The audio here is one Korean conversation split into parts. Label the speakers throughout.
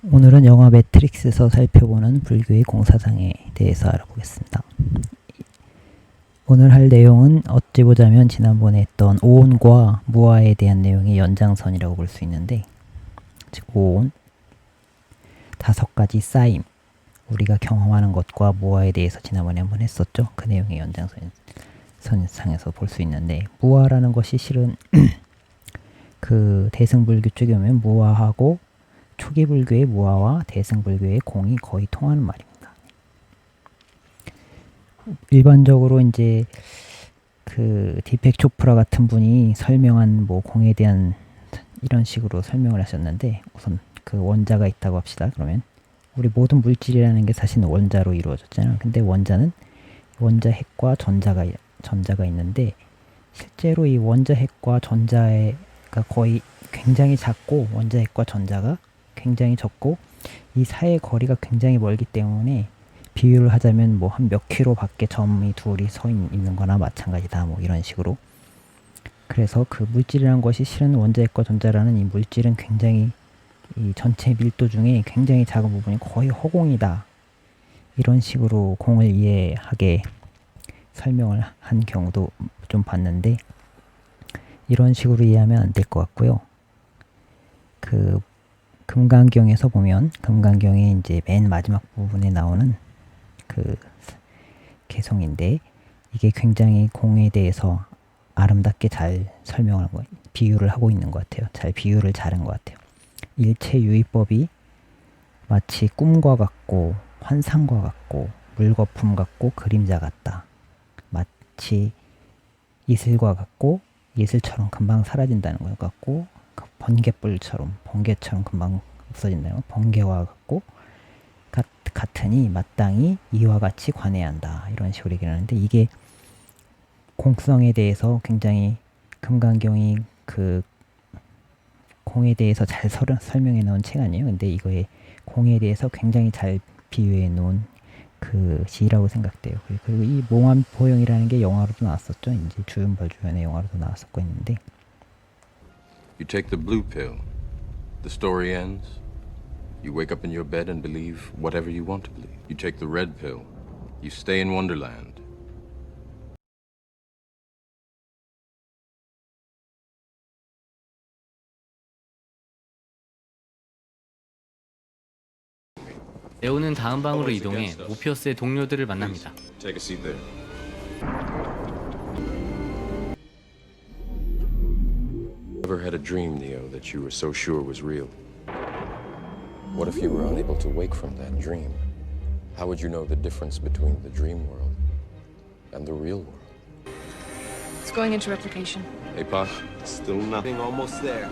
Speaker 1: 오늘은 영화 매트릭스에서 살펴보는 불교의 공사상에 대해서 알아보겠습니다. 오늘 할 내용은 어찌 보자면 지난번에 했던 오온과 무아에 대한 내용의 연장선이라고 볼 수 있는데, 즉 오온, 5가지 쌓임, 우리가 경험하는 것과 무아에 대해서 지난번에 한번 했었죠. 그 내용의 연장선상에서 볼 수 있는데, 무아라는 것이 실은 그 대승불교 쪽에 오면 무아하고 초기 불교의 무아와 대승불교의 공이 거의 통하는 말입니다. 일반적으로 이제 그 디펙 초프라 같은 분이 설명한 뭐 공에 대한 이런 식으로 설명을 하셨는데, 우선 그 원자가 있다고 합시다. 그러면 우리 모든 물질이라는 게 사실은 원자로 이루어졌잖아요. 근데 원자는 원자 핵과 전자가 있는데, 실제로 이 원자 핵과 전자가 거의 굉장히 작고, 원자 핵과 전자가 굉장히 적고, 이 사이의 거리가 굉장히 멀기 때문에 비유를 하자면 뭐 한 몇 킬로 밖에 점이 둘이 서 있는 거나 마찬가지다, 뭐 이런 식으로. 그래서 그 물질이라는 것이 실은 원자 핵과 전자라는 이 물질은 굉장히 이 전체 밀도 중에 굉장히 작은 부분이 거의 허공이다, 이런 식으로 공을 이해하게 설명을 한 경우도 좀 봤는데, 이런 식으로 이해하면 안 될 것 같고요. 그 금강경에서 보면, 금강경의 이제 맨 마지막 부분에 나오는 그 개성인데, 이게 굉장히 공에 대해서 아름답게 잘 설명을 하고 비유를 하고 있는 것 같아요. 잘 비유를 잘한 것 같아요. 일체 유의법이 마치 꿈과 같고 환상과 같고 물거품 같고 그림자 같다. 마치 이슬과 같고 이슬처럼 금방 사라진다는 것 같고, 번개불처럼 번개처럼 금방 없어진다는 것, 번개와 같고 같으니 마땅히 이와 같이 관해야 한다, 이런 식으로 얘기를 하는데, 이게 공성에 대해서 굉장히 금강경이 그 공에 대해서 잘 설명해 놓은 책 아니에요. 근데 이거에 공에 대해서 굉장히 잘 비유해 놓은 그 시라고 생각돼요. 그리고 이 몽환보영이라는 게 영화로도 나왔었죠. 이제 주연벌주연의 영화로도 나왔었고 했는데,
Speaker 2: You take the blue pill, the story ends. You wake up in your bed and believe whatever you want to believe. You take the red pill, you stay in Wonderland.
Speaker 3: 레오는 다음 방으로 이동해 모피어스의 동료들을 만납니다.
Speaker 2: Take a seat there. Ever had a dream, Neo, that you were so sure was real? What if you were unable to wake from that dream? How would you know the difference between the dream world and the real world?
Speaker 4: It's going into replication.
Speaker 2: Hey, Pop. Still nothing. Almost there.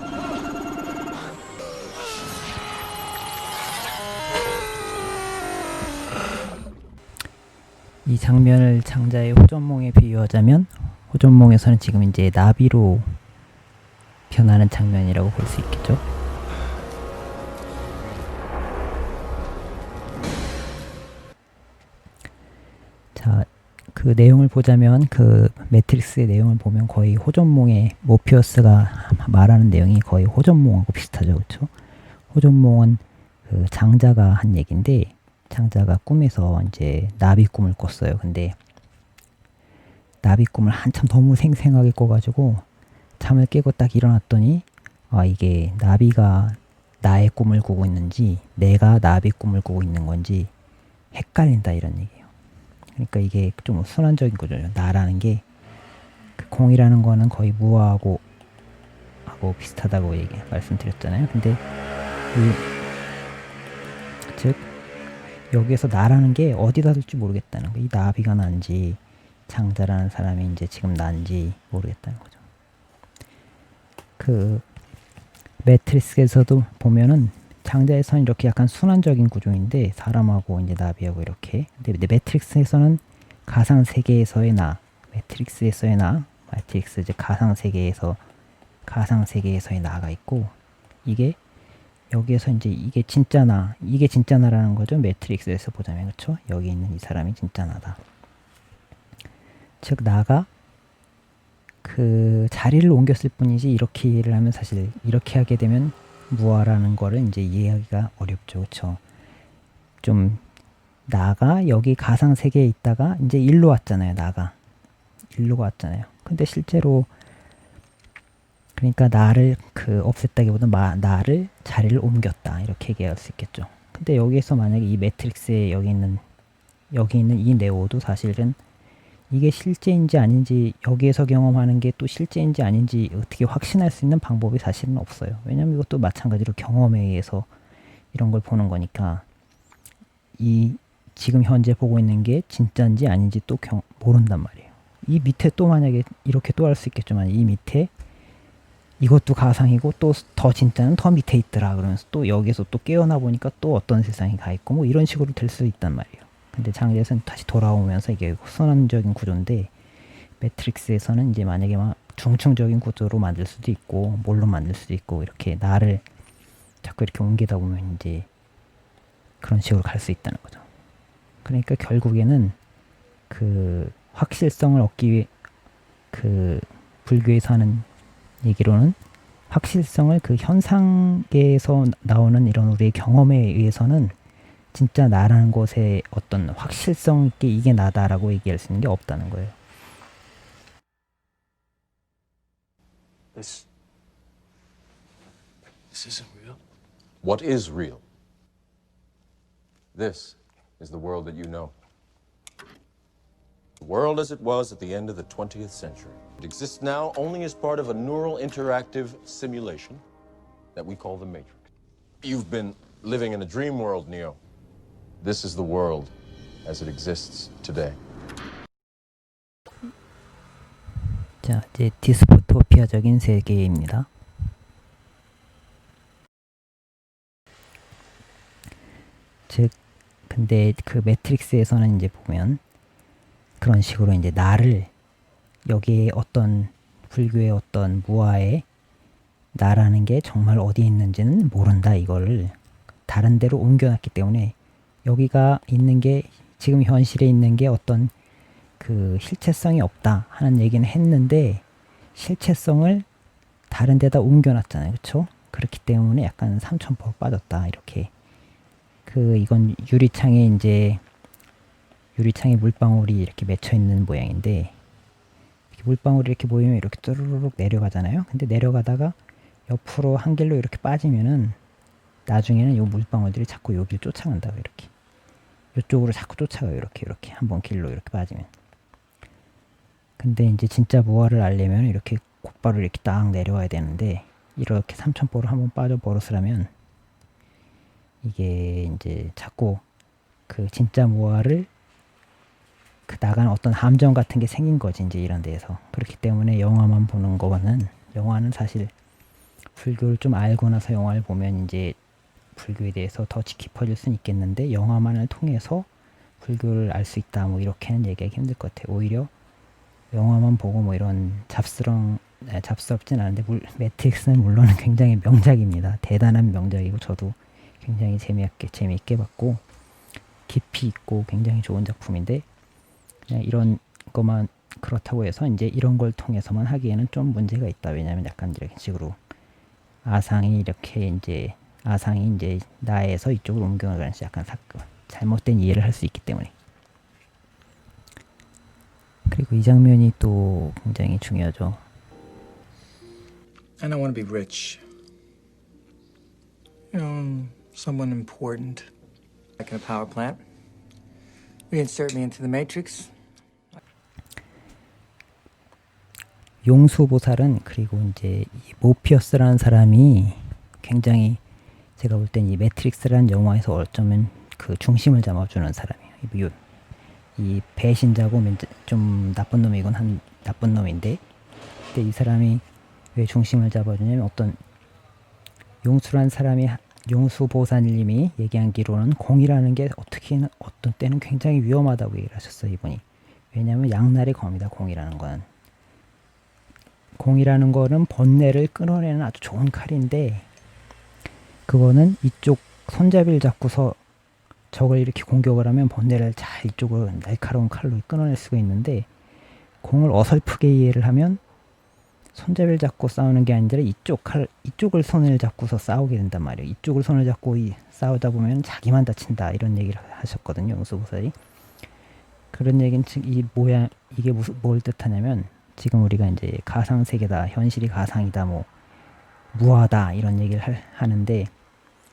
Speaker 1: 이 장면을 장자의 호전몽에 비유하자면, 호전몽에서는 지금 이제 나비로 변하는 장면이라고 볼 수 있겠죠. 자, 그 내용을 보자면, 그 매트릭스의 내용을 보면 거의 호전몽의 모피어스가 말하는 내용이 거의 호전몽하고 비슷하죠, 그렇죠? 호전몽은 그 장자가 한 얘기인데, 장자가 꿈에서 이제 나비 꿈을 꿨어요. 근데 나비 꿈을 한참 너무 생생하게 꿔가지고 잠을 깨고 딱 일어났더니, 이게 나비가 나의 꿈을 꾸고 있는지 내가 나비 꿈을 꾸고 있는 건지 헷갈린다, 이런 얘기예요. 그러니까 이게 좀 순환적인 거죠. 나라는 게, 그 공이라는 거는 거의 무아하고 비슷하다고 말씀드렸잖아요. 근데 즉 여기에서 나라는 게 어디다 둘지 모르겠다는 거. 이 나비가 난지 장자라는 사람이 이제 지금 난지 모르겠다는 거죠. 그 매트릭스에서도 보면은 장자에서는 이렇게 약간 순환적인 구조인데, 사람하고 이제 나비하고 이렇게. 근데 매트릭스에서는 가상 세계에서의 매트릭스에서의 매트릭스 이제 가상 세계에서의 나가 있고, 이게 여기에서 이제 이게 진짜 나라는 거죠. 매트릭스에서 보자면, 그렇죠? 여기 있는 이 사람이 진짜 나다. 즉 나가 그 자리를 옮겼을 뿐이지, 이렇게 일을 하면 사실 이렇게 하게 되면 무아라는 거를 이제 이해하기가 어렵죠. 그쵸? 좀 나가 여기 가상 세계에 있다가 이제 일로 왔잖아요. 나가 일로 왔잖아요. 근데 실제로 그러니까 나를 그 없앴다기보다 나를 자리를 옮겼다 이렇게 얘기할 수 있겠죠. 근데 여기에서 만약에 이 매트릭스에 여기 있는 이 네오도 사실은 이게 실제인지 아닌지 여기에서 경험하는 게 또 실제인지 아닌지 어떻게 확신할 수 있는 방법이 사실은 없어요. 왜냐면 이것도 마찬가지로 경험에 의해서 이런 걸 보는 거니까 이 지금 현재 보고 있는 게 진짜인지 아닌지 또 모른단 말이에요. 이 밑에 또 만약에 이렇게 또 할 수 있겠지만 이 밑에 이것도 가상이고 또 더 진짜는 더 밑에 있더라 그러면서 또 여기서 또 깨어나 보니까 또 어떤 세상이 가 있고 뭐 이런 식으로 될 수 있단 말이에요. 근데 장기에서는 다시 돌아오면서 이게 선언적인 구조인데 매트릭스에서는 이제 만약에 막 중층적인 구조로 만들 수도 있고 뭘로 만들 수도 있고 이렇게 나를 자꾸 이렇게 옮기다 보면 이제 그런 식으로 갈 수 있다는 거죠. 그러니까 결국에는 그 확실성을 얻기 위해 그 불교에서 하는 얘기로는 확실성을 그 현상계에서 나오는 이런 우리의 경험에 의해서는 진짜 나라는 것에 어떤 확실성 있게 이게 나다라고 얘기할 수 있는 게 없다는 거예요.
Speaker 5: This isn't real.
Speaker 2: What is real? This is the world that you know. The world as it was at the end of the 20th century. It exists now only as part of a neural interactive simulation that we call the Matrix. You've been living in a dream world, Neo. This is the world as it exists today.
Speaker 1: 자, 이제 디스토피아적인 세계입니다. 즉, 근데 그 매트릭스에서는 이제 보면 그런 식으로 이제 나를 여기에 어떤 불교의 어떤 무아의 나라는 게 정말 어디 있는지는 모른다 이거를 다른 데로 옮겨놨기 때문에 여기가 있는 게 지금 현실에 있는 게 어떤 그 실체성이 없다 하는 얘기는 했는데 실체성을 다른 데다 옮겨놨잖아요. 그렇죠? 그렇기 때문에 약간 삼천포로 빠졌다 이렇게 그 이건 유리창에 물방울이 이렇게 맺혀 있는 모양인데 이렇게 물방울이 이렇게 모이면 이렇게 뚜루룩 내려가잖아요. 근데 내려가다가 옆으로 한 길로 이렇게 빠지면은 나중에는 이 물방울들이 자꾸 여기를 쫓아간다고 이렇게 이쪽으로 자꾸 쫓아가요. 이렇게 한번 길로 이렇게 빠지면. 근데 이제 진짜 무아를 알려면 이렇게 곧바로 이렇게 딱 내려와야 되는데 이렇게 삼천포로 한번 빠져 버릇을 이게 이제 자꾸 그 진짜 무아를 그 나가는 어떤 함정 같은 게 생긴 거지 이제 이런 데에서. 그렇기 때문에 영화만 보는 거는 영화는 사실 불교를 좀 알고 나서 영화를 보면 이제 불교에 대해서 더 깊어질 수는 있겠는데 영화만을 통해서 불교를 알 수 있다 뭐 이렇게는 얘기하기 힘들 것 같아요. 오히려 영화만 보고 뭐 이런 잡스럽진 않은데 매트릭스는 물론 굉장히 명작입니다. 대단한 명작이고 저도 굉장히 재미있게 봤고 깊이 있고 굉장히 좋은 작품인데 그냥 이런 것만 그렇다고 해서 이제 이런 걸 통해서만 하기에는 좀 문제가 있다. 왜냐하면 약간 이런 식으로 아상이 이제 나에서 이쪽으로 옮겨가는 약간 잘못된 이해를 할 수 있기 때문에. 그리고 이 장면이 또 굉장히 중요하죠.
Speaker 5: I don't want to be rich. You know, someone important. Like in a power plant. Reinsert me into the matrix.
Speaker 1: 용수보살은 그리고 이제 이 모피어스라는 사람이 굉장히 제가 볼 땐 이 매트릭스라는 영화에서 어쩌면 그 중심을 잡아주는 사람이에요. 이 배신자고 좀 나쁜 놈이건 한 나쁜 놈인데 근데 이 사람이 왜 중심을 잡아주냐면 어떤 용수보살님이 얘기한기로는 공이라는 게 어떤 때는 굉장히 위험하다고 얘기를 하셨어요. 이분이. 왜냐하면 양날의 검이다. 공이라는 거는. 공이라는 거는 번뇌를 끊어내는 아주 좋은 칼인데 그거는 이쪽 손잡이를 잡고서 적을 이렇게 공격을 하면 번뇌를 잘 이쪽으로 날카로운 칼로 끊어낼 수가 있는데 공을 어설프게 이해를 하면 손잡이를 잡고 싸우는 게 아니라 이쪽을 손을 잡고서 싸우게 된단 말이에요. 이쪽을 손을 잡고 싸우다 보면 자기만 다친다 이런 얘기를 하셨거든요. 용수보살이. 그런 얘기는 이게 뭘 뜻하냐면 지금 우리가 이제 가상세계다, 현실이 가상이다, 뭐 무하다 이런 얘기를 하는데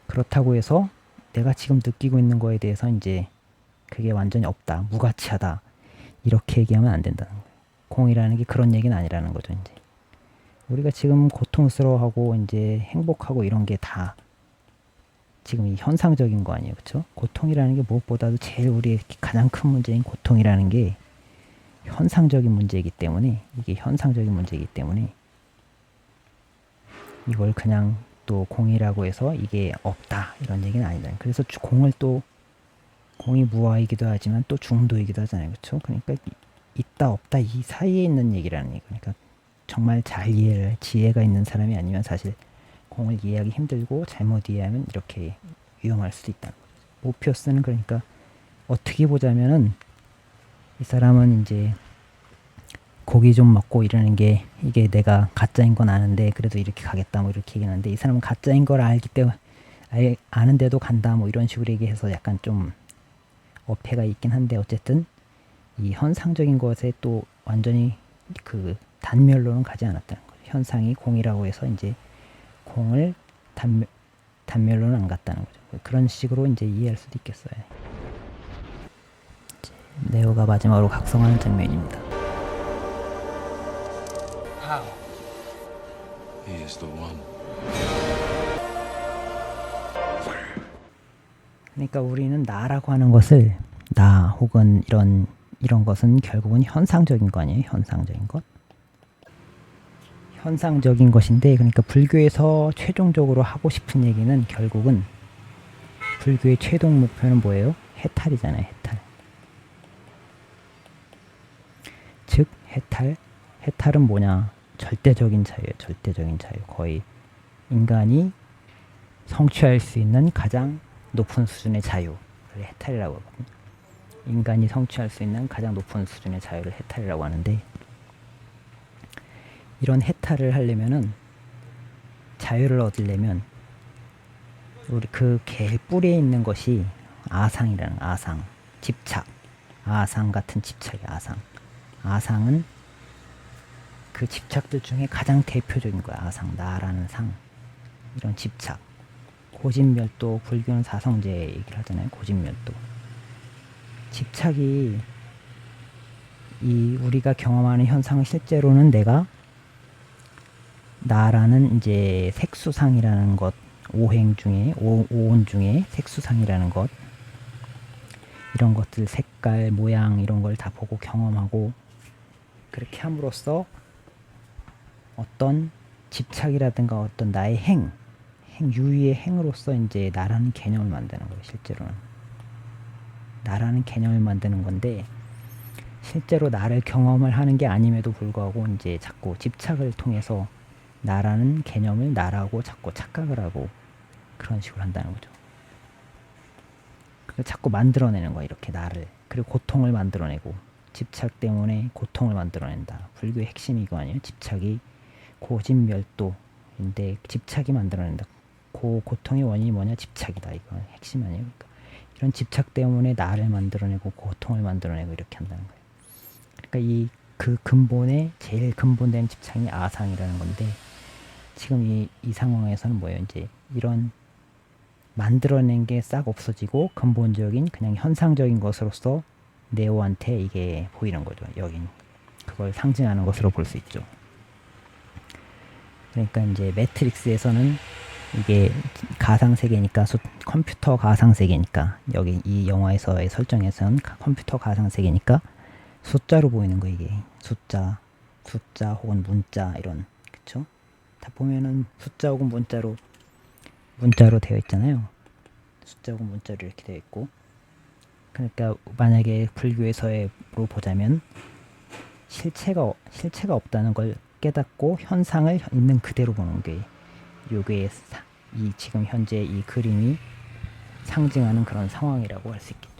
Speaker 1: 그렇다고 해서 내가 지금 느끼고 있는 거에 대해서 이제 그게 완전히 없다, 무가치하다 이렇게 얘기하면 안 된다는 거예요. 공이라는 게 그런 얘기는 아니라는 거죠. 이제 우리가 지금 고통스러워하고 이제 행복하고 이런 게 다 지금 이 현상적인 거 아니에요, 그렇죠? 고통이라는 게 무엇보다도 제일 우리의 가장 큰 문제인 고통이라는 게 현상적인 문제이기 때문에 이게 현상적인 문제이기 때문에 이걸 그냥 또 공이라고 해서 이게 없다 이런 얘기는 아니다. 그래서 공이 무아이기도 하지만 또 중도이기도 하잖아요, 그렇죠? 그러니까 있다 없다 이 사이에 있는 얘기라는 얘기. 그러니까 정말 잘 지혜가 있는 사람이 아니면 사실 공을 이해하기 힘들고 잘못 이해하면 이렇게 위험할 수도 있다는 거죠. 모피어스는 그러니까 어떻게 보자면은 이 사람은 이제 고기 좀 먹고 이러는 게 이게 내가 가짜인 건 아는데 그래도 이렇게 가겠다 뭐 이렇게 얘기하는데 이 사람은 가짜인 걸 알기 때문에 아는데도 간다 뭐 이런 식으로 얘기해서 약간 좀 어폐가 있긴 한데 어쨌든 이 현상적인 것에 또 완전히 그 단멸로는 가지 않았다는 거죠. 현상이 공이라고 해서 이제 공을 단멸로는 안 갔다는 거죠. 그런 식으로 이제 이해할 수도 있겠어요. 네오가 마지막으로 각성하는 장면입니다.
Speaker 2: He is the one.
Speaker 1: 그러니까 우리는 나라고 하는 것을 나 혹은 이런 것은 결국은 현상적인 거 아니에요? 현상적인 것. 현상적인 것인데 그러니까 불교에서 최종적으로 하고 싶은 얘기는 결국은 불교의 최종 목표는 뭐예요? 해탈이잖아요. 해탈. 즉 해탈은 뭐냐? 절대적인 자유예요. 절대적인 자유. 거의 인간이 성취할 수 있는 가장 높은 수준의 자유를 해탈이라고 하거든요. 인간이 성취할 수 있는 가장 높은 수준의 자유를 해탈이라고 하는데 이런 해탈을 하려면은 자유를 얻으려면 우리 그 개 뿌리에 있는 것이 아상이라는 아상, 집착, 아상 같은 집착이 아상은 그 집착들 중에 가장 대표적인 거야. 아상, 나라는 상, 이런 집착, 고집멸도, 불교는 사성제 얘기를 하잖아요. 고집멸도. 집착이 이 우리가 경험하는 현상은 실제로는 내가 나라는 이제 색수상이라는 것, 오온 중에 색수상이라는 것, 이런 것들 색깔, 모양 이런 걸 다 보고 경험하고 그렇게 함으로써 어떤 집착이라든가 어떤 나의 유의의 행으로서 이제 나라는 개념을 만드는 거예요. 실제로는 나라는 개념을 만드는 건데 실제로 나를 경험을 하는 게 아님에도 불구하고 이제 자꾸 집착을 통해서 나라는 개념을 나라고 자꾸 착각을 하고 그런 식으로 한다는 거죠. 그래서 자꾸 만들어내는 거야. 이렇게 나를. 그리고 고통을 만들어내고 집착 때문에 고통을 만들어낸다. 불교의 핵심이 이거 아니에요? 집착이 고집멸도인데 집착이 만들어낸다. 고통의 원인이 뭐냐? 집착이다. 이거 핵심 아니에요? 그러니까 이런 집착 때문에 나를 만들어내고 고통을 만들어내고 이렇게 한다는 거예요. 그러니까 그 근본의 제일 근본된 집착이 아상이라는 건데 지금 이 상황에서는 뭐예요? 이제 이런 만들어낸 게 싹 없어지고 근본적인 그냥 현상적인 것으로서 네오한테 이게 보이는 거죠. 여긴 그걸 상징하는 것으로 볼 수 있죠. 그러니까 이제 매트릭스에서는 이게 가상세계니까 컴퓨터 가상세계니까 여기 이 영화에서의 설정에서는 컴퓨터 가상세계니까 숫자로 보이는 거 이게 숫자 혹은 문자 이런 그쵸? 다 보면은 숫자 혹은 문자로 되어 있잖아요. 숫자 혹은 문자로 이렇게 되어 있고 그러니까 만약에 불교에서로 보자면 실체가 없다는 걸 깨닫고 현상을 있는 그대로 보는 게 요게 이 지금 현재 이 그림이 상징하는 그런 상황이라고 할 수 있겠죠.